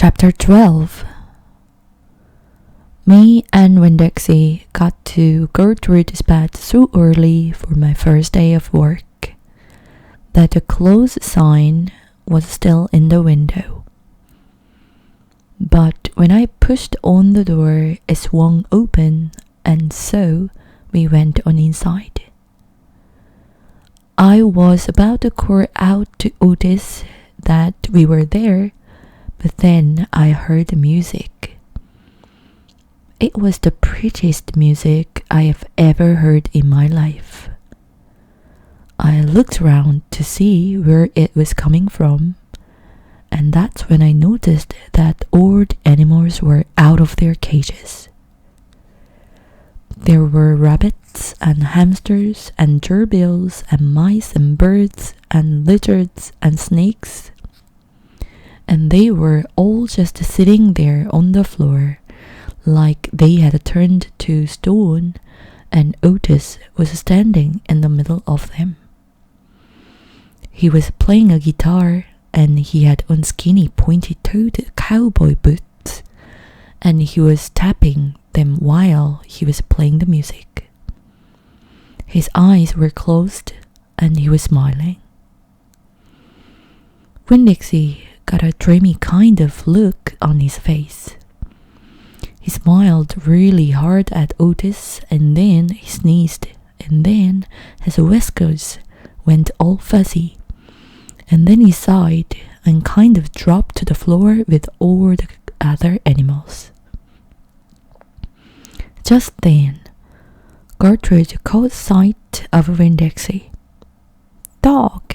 Chapter 12. Me and Winn-Dixie got to Gertrude's bed so early for my first day of work that the close sign was still in the window. But when I pushed on the door, it swung open, and so we went on inside. I was about to call out to Otis that we were there, but then I heard the music. It was the prettiest music I have ever heard in my life. I looked around to see where it was coming from, and that's when I noticed that all the animals were out of their cages. There were rabbits and hamsters and gerbils and mice and birds and lizards and snakes, and they were all just sitting there on the floor like they had turned to stone, and Otis was standing in the middle of them. He was playing a guitar, and he had on skinny pointy-toed cowboy boots, and he was tapping them while he was playing the music. His eyes were closed, and he was smiling. Winn-Dixie got a dreamy kind of look on his face. He smiled really hard at Otis, and then he sneezed, and then his whiskers went all fuzzy, and then he sighed and kind of dropped to the floor with all the other animals. Just then, Gertrude caught sight of Winn-Dixie. "Dog!"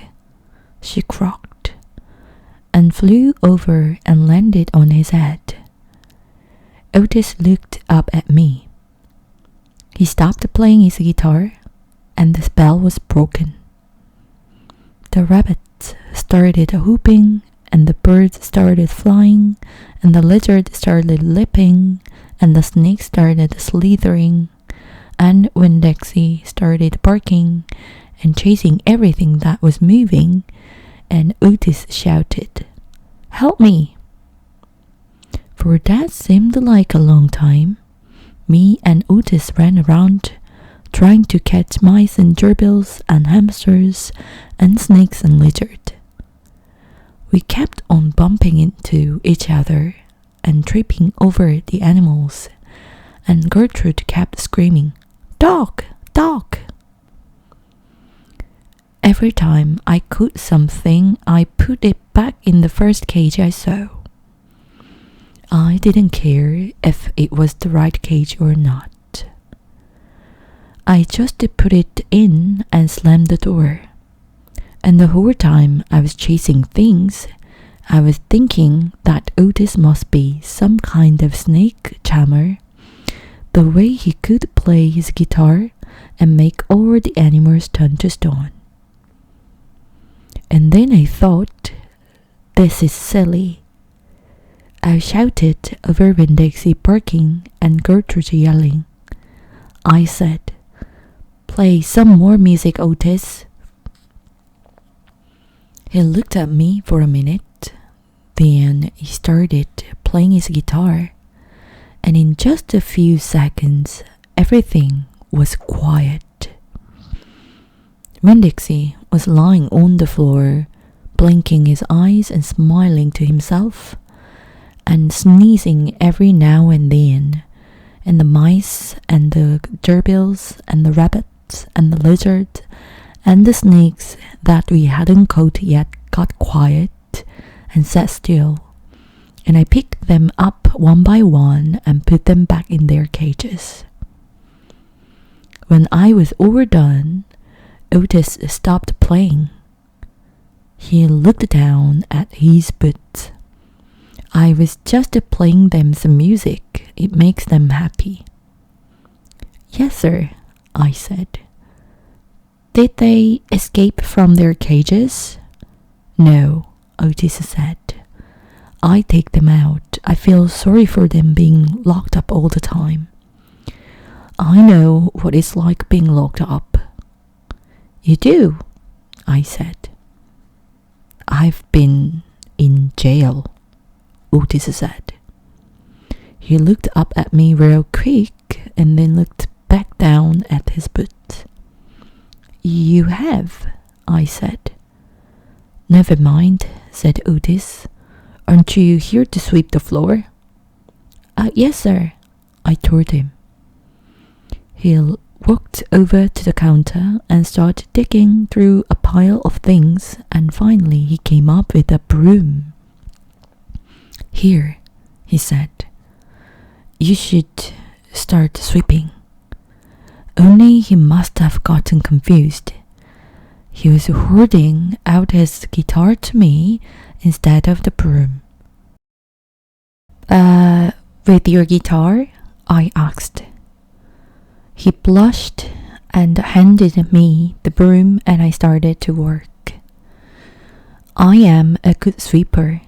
she croaked, and flew over and landed on his head. Otis looked up at me. He stopped playing his guitar, and the spell was broken. The rabbits started whooping, and the birds started flying, and the lizard started leaping, and the snake started slithering, and Winn-Dixie started barking and chasing everything that was moving, and Otis shouted, "Help me!" For that seemed like a long time. Me and Otis ran around, trying to catch mice and gerbils and hamsters and snakes and lizards. We kept on bumping into each other and tripping over the animals, and Gertrude kept screaming, "Dog! Dog!" Every time I caught something, I put it back in the first cage I saw. I didn't care if it was the right cage or not. I just put it in and slammed the door. And the whole time I was chasing things, I was thinking that Otis must be some kind of snake charmer, the way he could play his guitar and make all the animals turn to stone. And then I thought, this is silly. I shouted over Winn-Dixie barking and Gertrude yelling. I said, "Play some more music, Otis." He looked at me for a minute, then he started playing his guitar, and in just a few seconds, everything was quiet. Winn-Dixie was lying on the floor, blinking his eyes and smiling to himself, and sneezing every now and then, and the mice and the gerbils and the rabbits and the lizards and the snakes that we hadn't caught yet got quiet and sat still, and I picked them up one by one and put them back in their cages. When I was all done, Otis stopped playing. He looked down at his boots. "I was just playing them some music. It makes them happy." "Yes, sir," I said. "Did they escape from their cages?" "No," Otis said. "I take them out. I feel sorry for them being locked up all the time. I know what it's like being locked up." "You do?" I said. "I've been in jail." Otis said. He looked up at me real quick and then looked back down at his boot. You have, I said. Never mind, said Otis. Aren't you here to sweep the floor? Yes, sir, I told him. He walked over to the counter and started digging through a pile of things, and finally he came up with a broom. Here, he said. You should start sweeping. Only he must have gotten confused. He was holding out his guitar to me instead of the broom. With your guitar? I asked. He blushed and handed me the broom, and I started to work. I am a good sweeper.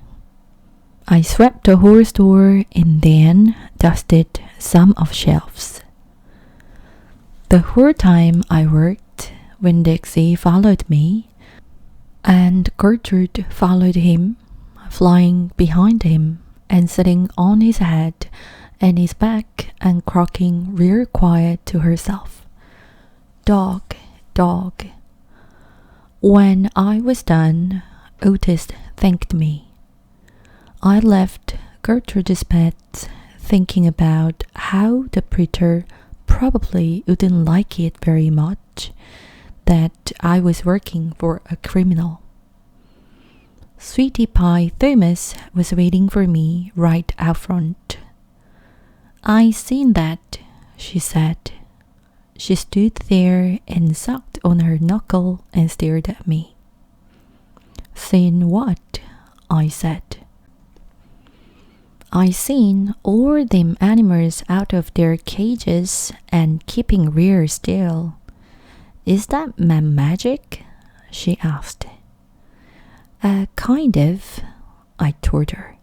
I swept the whole store and then dusted some of shelves. The whole time I worked, Winn-Dixie followed me, and Gertrude followed him, flying behind him and sitting on his head and his back and croaking real quiet to herself. Dog, dog. When I was done, Otis thanked me. I left Gertrude's bed thinking about how the preacher probably wouldn't like it very much that I was working for a criminal. Sweetie Pie Thomas was waiting for me right out front. I seen that, she said. She stood there and sucked on her knuckle and stared at me. Seen what? I said. I seen all them animals out of their cages and keeping real still. Is that magic? She asked. Kind of, I told her.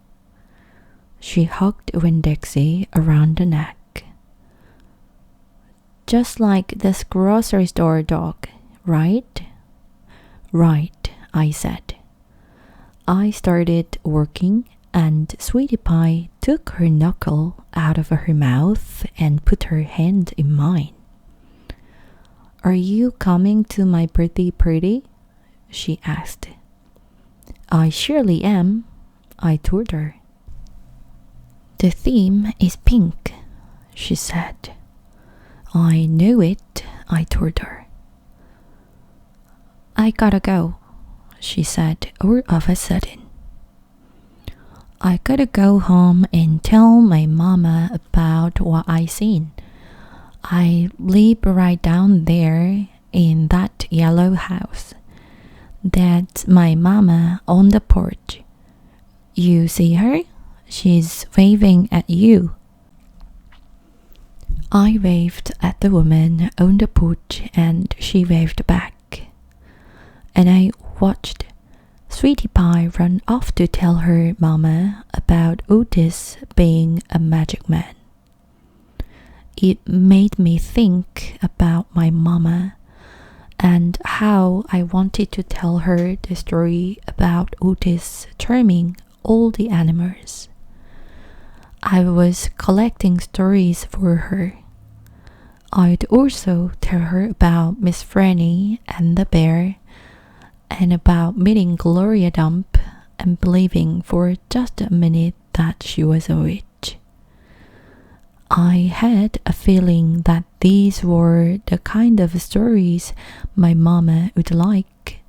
She hugged Winn-Dixie around the neck. Just like this grocery store dog, right? Right, I said. I started working, and Sweetie Pie took her knuckle out of her mouth and put her hand in mine. Are you coming to my birthday party? She asked. I surely am, I told her. The theme is pink, she said. I knew it, I told her. I gotta go, she said all of a sudden. I gotta go home and tell my mama about what I seen. I live right down there in that yellow house. That's my mama on the porch. You see her? She's waving at you. I waved at the woman on the porch and she waved back. And I watched Sweetie Pie run off to tell her mama about Otis being a magic man. It made me think about my mama and how I wanted to tell her the story about Otis charming all the animals. I was collecting stories for her. I'd also tell her about Miss Franny and the bear, and about meeting Gloria Dump and believing for just a minute that she was a witch. I had a feeling that these were the kind of stories my mama would like,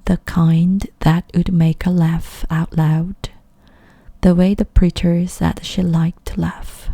the kind that would make her laugh out loud, the way the preacher said she liked to laugh.